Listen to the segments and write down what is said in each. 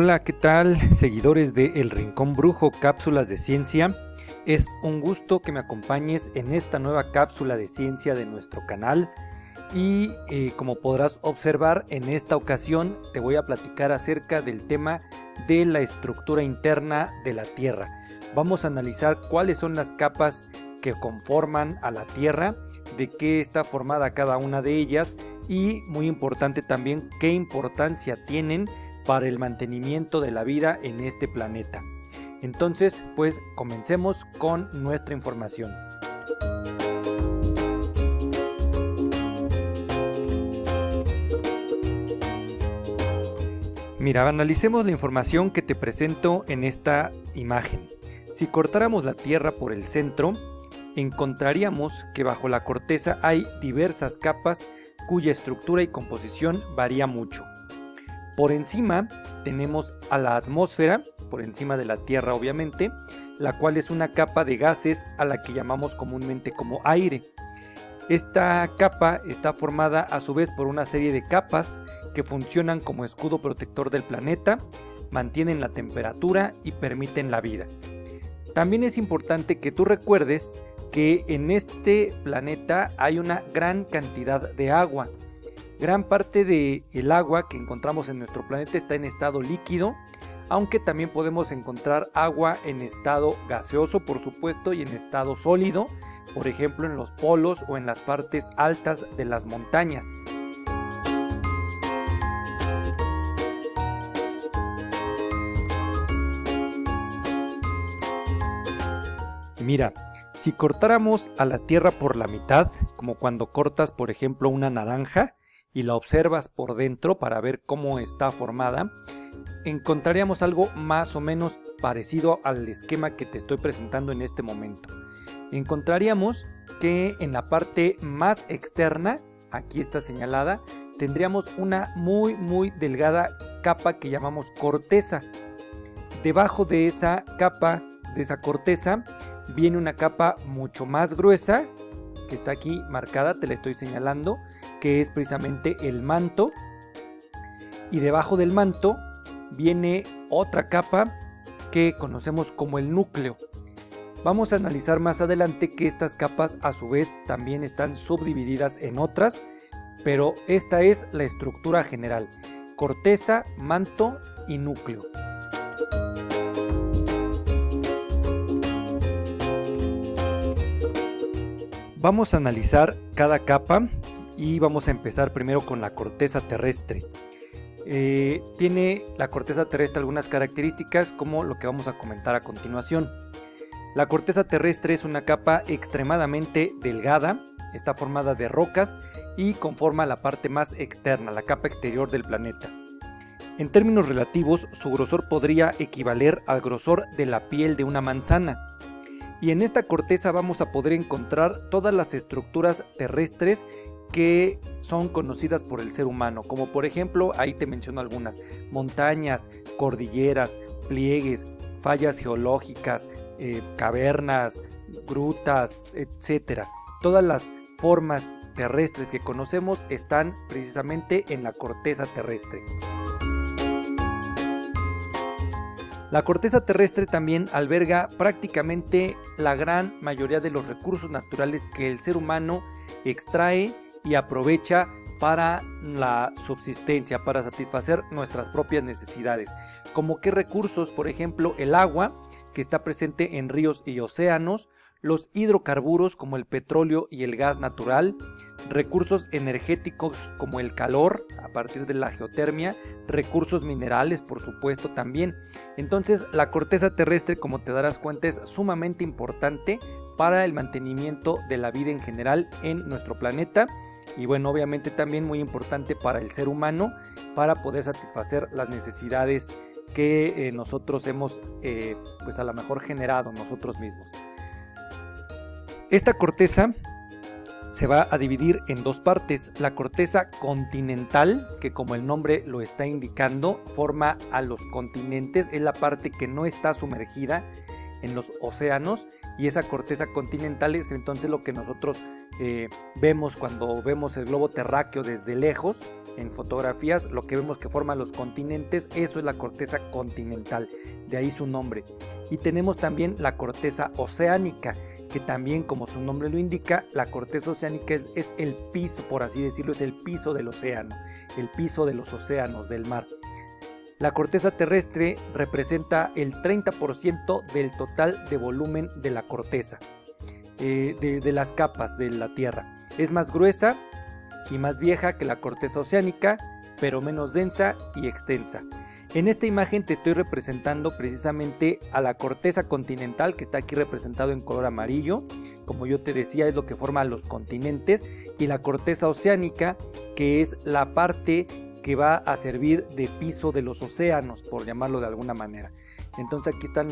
Hola, ¿qué tal? Seguidores de El Rincón Brujo, cápsulas de ciencia. Es un gusto que me acompañes en esta nueva cápsula de ciencia de nuestro canal. Y como podrás observar, en esta ocasión te voy a platicar acerca del tema de la estructura interna de la Tierra. Vamos a analizar cuáles son las capas que conforman a la Tierra, de qué está formada cada una de ellas y, muy importante también, qué importancia tienen para el mantenimiento de la vida en este planeta. Entonces, pues comencemos con nuestra información. Mira, analicemos la información que te presento en esta imagen. Si cortáramos la Tierra por el centro, encontraríamos que bajo la corteza hay diversas capas cuya estructura y composición varía mucho. Por encima tenemos a la atmósfera, por encima de la Tierra obviamente, la cual es una capa de gases a la que llamamos comúnmente como aire. Esta capa está formada a su vez por una serie de capas que funcionan como escudo protector del planeta, mantienen la temperatura y permiten la vida. También es importante que tú recuerdes que en este planeta hay una gran cantidad de agua. Gran parte del agua que encontramos en nuestro planeta está en estado líquido, aunque también podemos encontrar agua en estado gaseoso, por supuesto, y en estado sólido, por ejemplo en los polos o en las partes altas de las montañas. Mira, si cortáramos a la Tierra por la mitad, como cuando cortas, por ejemplo, una naranja, y la observas por dentro para ver cómo está formada, encontraríamos algo más o menos parecido al esquema que te estoy presentando en este momento. Encontraríamos que en la parte más externa, aquí está señalada, tendríamos una muy delgada capa que llamamos corteza. Debajo de esa capa, de esa corteza, viene una capa mucho más gruesa, que está aquí marcada, te la estoy señalando, que es precisamente el manto, y debajo del manto viene otra capa que conocemos como el núcleo. Vamos a analizar más adelante que estas capas a su vez también están subdivididas en otras, pero esta es la estructura general: corteza, manto y núcleo. Vamos a analizar cada capa y vamos a empezar primero con la corteza terrestre. Tiene la corteza terrestre algunas características como lo que vamos a comentar a continuación. La corteza terrestre es una capa extremadamente delgada, está formada de rocas y conforma la parte más externa, la capa exterior del planeta. En términos relativos, su grosor podría equivaler al grosor de la piel de una manzana. Y en esta corteza vamos a poder encontrar todas las estructuras terrestres que son conocidas por el ser humano, como por ejemplo, ahí te menciono algunas: montañas, cordilleras, pliegues, fallas geológicas, cavernas, grutas, etc. Todas las formas terrestres que conocemos están precisamente en la corteza terrestre. La corteza terrestre también alberga prácticamente la gran mayoría de los recursos naturales que el ser humano extrae y aprovecha para la subsistencia, para satisfacer nuestras propias necesidades. ¿Como qué recursos? Por ejemplo, el agua, que está presente en ríos y océanos, los hidrocarburos como el petróleo y el gas natural, recursos energéticos como el calor a partir de la geotermia, recursos minerales por supuesto también. Entonces la corteza terrestre, como te darás cuenta, es sumamente importante para el mantenimiento de la vida en general en nuestro planeta, y bueno, obviamente también muy importante para el ser humano, para poder satisfacer las necesidades que nosotros hemos pues a lo mejor generado nosotros mismos. Esta corteza se va a dividir en dos partes: la corteza continental, que como el nombre lo está indicando, forma a los continentes, es la parte que no está sumergida en los océanos, y esa corteza continental es entonces lo que nosotros vemos cuando vemos el globo terráqueo desde lejos en fotografías, lo que vemos que forman los continentes, eso es la corteza continental, de ahí su nombre. Y tenemos también la corteza oceánica, que también, como su nombre lo indica, la corteza oceánica es el piso, por así decirlo, es el piso del océano, el piso de los océanos, del mar. La corteza terrestre representa el 30% del total de volumen de la corteza, de las capas de la Tierra. Es más gruesa y más vieja que la corteza oceánica, pero menos densa y extensa. En esta imagen te estoy representando precisamente a la corteza continental, que está aquí representado en color amarillo. Como yo te decía, es lo que forma los continentes, y la corteza oceánica, que es la parte que va a servir de piso de los océanos, por llamarlo de alguna manera. Entonces aquí están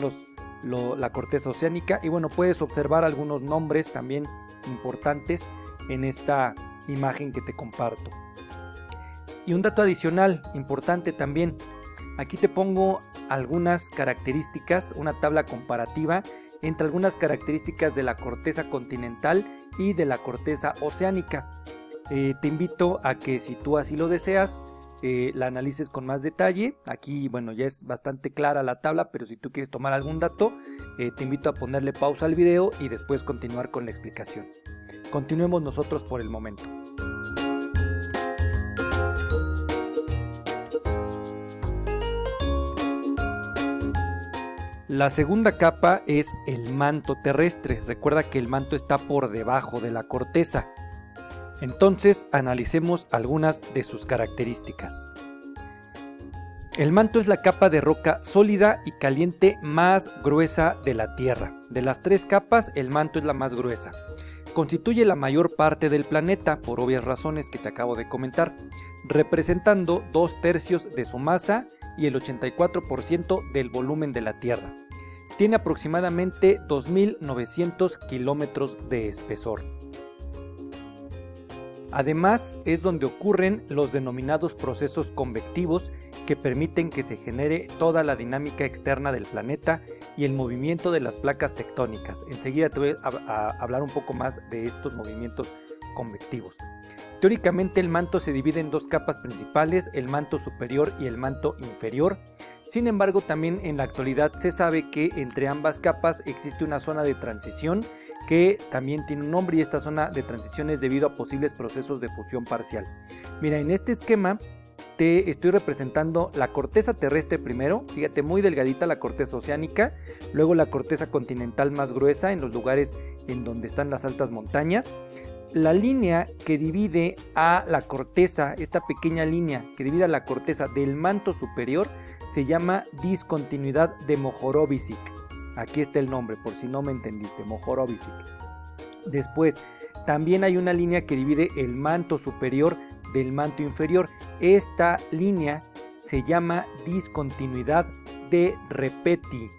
la corteza oceánica, y bueno, puedes observar algunos nombres también importantes en esta imagen que te comparto. Y un dato adicional importante también, aquí te pongo algunas características, una tabla comparativa entre algunas características de la corteza continental y de la corteza oceánica. Te invito a que, si tú así lo deseas, la analices con más detalle. Aquí, bueno, ya es bastante clara la tabla, pero si tú quieres tomar algún dato, te invito a ponerle pausa al video y después continuar con la explicación. Continuemos nosotros por el momento. La segunda capa es el manto terrestre. Recuerda que el manto está por debajo de la corteza. Entonces, analicemos algunas de sus características. El manto es la capa de roca sólida y caliente más gruesa de la Tierra. De las tres capas, el manto es la más gruesa. Constituye la mayor parte del planeta, por obvias razones que te acabo de comentar, representando 2/3 de su masa y el 84% del volumen de la Tierra. Tiene aproximadamente 2.900 kilómetros de espesor. Además, es donde ocurren los denominados procesos convectivos, que permiten que se genere toda la dinámica externa del planeta y el movimiento de las placas tectónicas. Enseguida te voy a hablar un poco más de estos movimientos convectivos. Teóricamente, el manto se divide en dos capas principales, el manto superior y el manto inferior. Sin embargo, también en la actualidad se sabe que entre ambas capas existe una zona de transición que también tiene un nombre, y esta zona de transición es debido a posibles procesos de fusión parcial. Mira, en este esquema te estoy representando la corteza terrestre primero, fíjate, muy delgadita la corteza oceánica, luego la corteza continental más gruesa en los lugares en donde están las altas montañas. La línea que divide a la corteza, esta pequeña línea que divide a la corteza del manto superior, se llama discontinuidad de Mohorovicic. Aquí está el nombre, por si no me entendiste, Mohorovicic. Después, también hay una línea que divide el manto superior del manto inferior. Esta línea se llama discontinuidad de Repeti.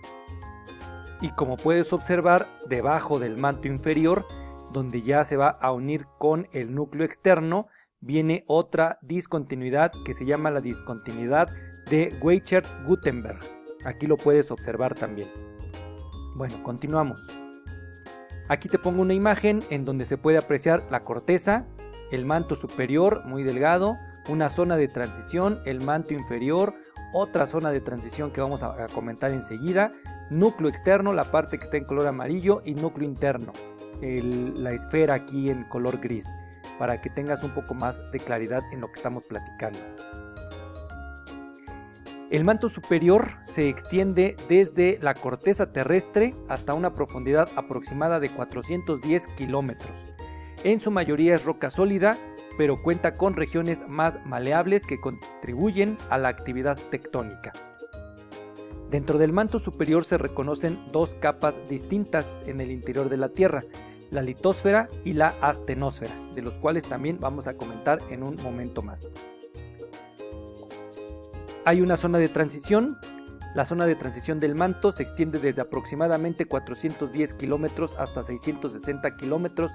Y como puedes observar, debajo del manto inferior, donde ya se va a unir con el núcleo externo, viene otra discontinuidad que se llama la discontinuidad de Weichert-Gutenberg. Aquí lo puedes observar también. Bueno, continuamos. Aquí te pongo una imagen en donde se puede apreciar la corteza, el manto superior muy delgado, una zona de transición, el manto inferior, otra zona de transición que vamos a comentar enseguida, núcleo externo, la parte que está en color amarillo, y núcleo interno, la esfera aquí en color gris, para que tengas un poco más de claridad en lo que estamos platicando. El manto superior se extiende desde la corteza terrestre hasta una profundidad aproximada de 410 kilómetros. En su mayoría es roca sólida, pero cuenta con regiones más maleables que contribuyen a la actividad tectónica. Dentro del manto superior se reconocen dos capas distintas en el interior de la Tierra, la litosfera y la astenosfera, de los cuales también vamos a comentar en un momento más. Hay una zona de transición. La zona de transición del manto se extiende desde aproximadamente 410 kilómetros hasta 660 kilómetros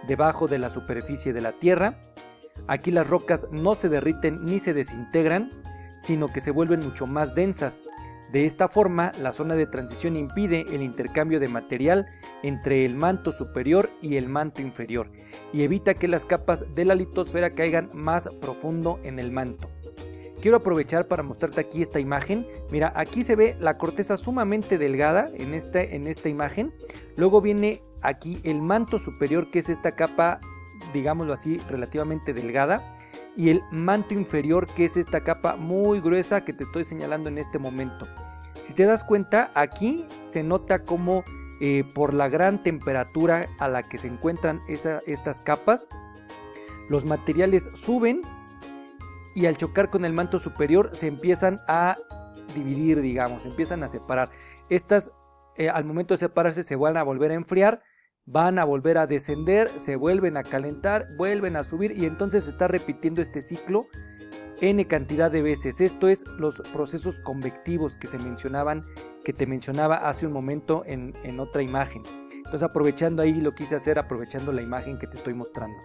debajo de la superficie de la Tierra. Aquí las rocas no se derriten ni se desintegran, sino que se vuelven mucho más densas. De esta forma, la zona de transición impide el intercambio de material entre el manto superior y el manto inferior y evita que las capas de la litosfera caigan más profundo en el manto. Quiero aprovechar para mostrarte aquí esta imagen. Mira, aquí se ve la corteza sumamente delgada en esta imagen. Luego viene aquí el manto superior, que es esta capa, digámoslo así, relativamente delgada. Y el manto inferior, que es esta capa muy gruesa que te estoy señalando en este momento. Si te das cuenta, aquí se nota como por la gran temperatura a la que se encuentran estas capas, los materiales suben y al chocar con el manto superior se empiezan a dividir, digamos, se empiezan a separar. Estas al momento de separarse se van a volver a enfriar, van a volver a descender, se vuelven a calentar, vuelven a subir y entonces se está repitiendo este ciclo n cantidad de veces. Esto es los procesos convectivos que te mencionaba hace un momento en otra imagen. Entonces, aprovechando ahí lo quise hacer, aprovechando la imagen que te estoy mostrando.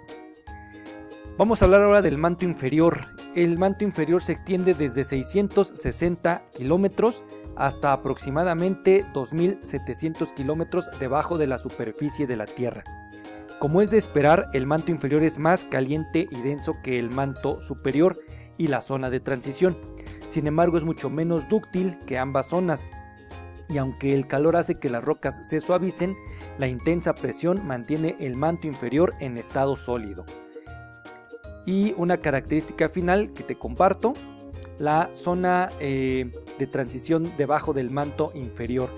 Vamos a hablar ahora del manto inferior. El manto inferior se extiende desde 660 kilómetros hasta aproximadamente 2700 kilómetros debajo de la superficie de la Tierra. Como es de esperar, el manto inferior es más caliente y denso que el manto superior y la zona de transición. Sin embargo, es mucho menos dúctil que ambas zonas. Y aunque el calor hace que las rocas se suavicen, la intensa presión mantiene el manto inferior en estado sólido. Y una característica final que te comparto, la zona de transición debajo del manto inferior.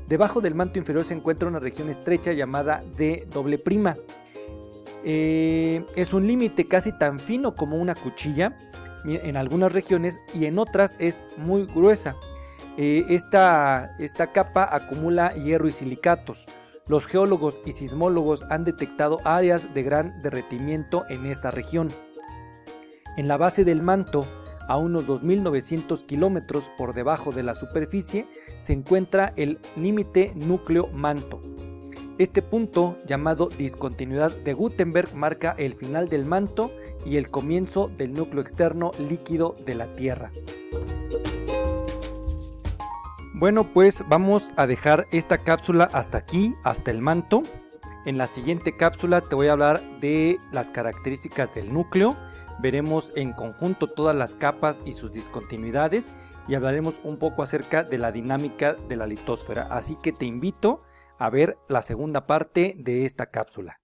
Debajo del manto inferior se encuentra una región estrecha llamada D'. Es un límite casi tan fino como una cuchilla en algunas regiones y en otras es muy gruesa. Esta capa acumula hierro y silicatos. Los geólogos y sismólogos han detectado áreas de gran derretimiento en esta región. En la base del manto, a unos 2900 kilómetros por debajo de la superficie, se encuentra el límite núcleo-manto. Este punto, llamado discontinuidad de Gutenberg, marca el final del manto y el comienzo del núcleo externo líquido de la Tierra. Bueno, pues vamos a dejar esta cápsula hasta aquí, hasta el manto. En la siguiente cápsula te voy a hablar de las características del núcleo. Veremos en conjunto todas las capas y sus discontinuidades y hablaremos un poco acerca de la dinámica de la litosfera. Así que te invito a ver la segunda parte de esta cápsula.